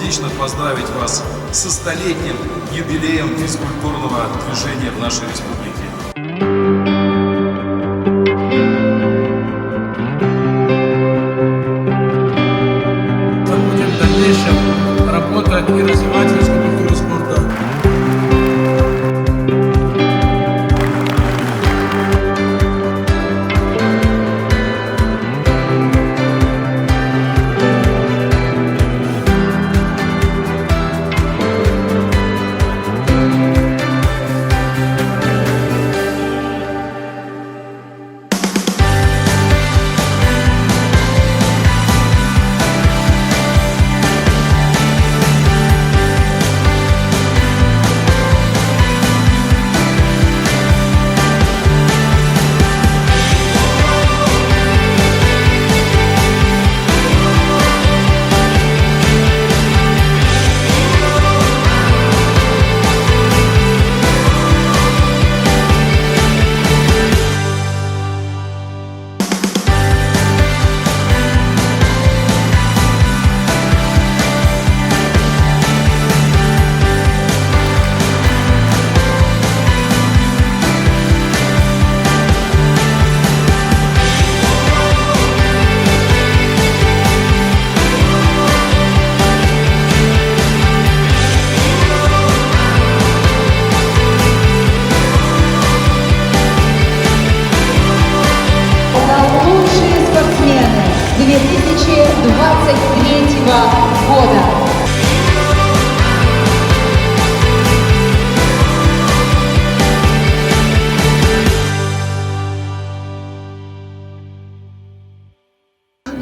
лично поздравить вас со столетним юбилеем физкультурного движения в нашей республике. Будем в дальнейшем работать и развивать физкультуру спорта. Лучшие спортсмены 2023 года.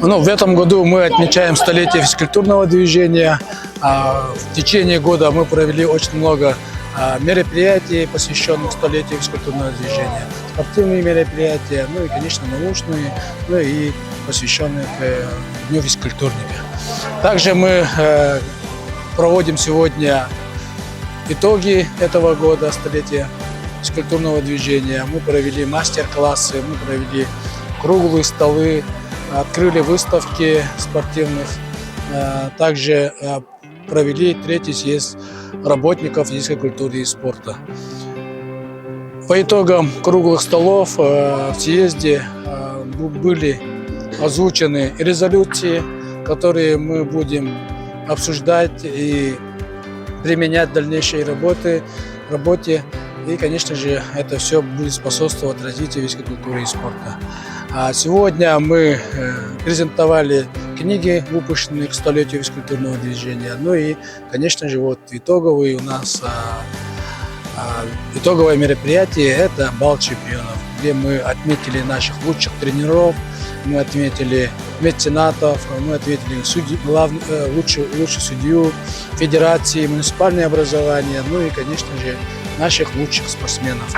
Ну, в этом году мы отмечаем столетие физкультурного движения. В течение года мы провели очень много мероприятий, посвященных столетию физкультурного движения. Спортивные мероприятия, ну и, конечно, научные, ну и посвященные Дню физкультурника. Также мы проводим сегодня итоги этого года, столетия физкультурного движения. Мы провели мастер-классы, мы провели круглые столы, открыли выставки спортивных, также провели третий съезд работников физической культуры и спорта. По итогам круглых столов в съезде были озвучены резолюции, которые мы будем обсуждать и применять в дальнейшей работе. И, конечно же, это все будет способствовать развитию физической культуры и спорта. Сегодня мы презентовали книги, выпущенные к столетию физкультурного движения. Ну и, конечно же, вот итоговое мероприятие – это бал чемпионов, где мы отметили наших лучших тренеров, мы отметили меценатов, мы отметили лучшую судью федерации, муниципальное образование, ну и, конечно же, наших лучших спортсменов.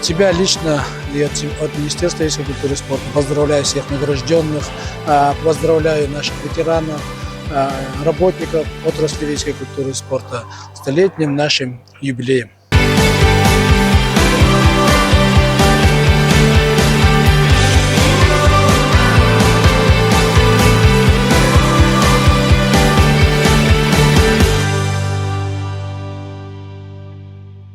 Тебя лично и от Министерства физической культуры и спорта поздравляю всех награжденных, поздравляю наших ветеранов, работников отрасли физической культуры и спорта с столетним нашим юбилеем.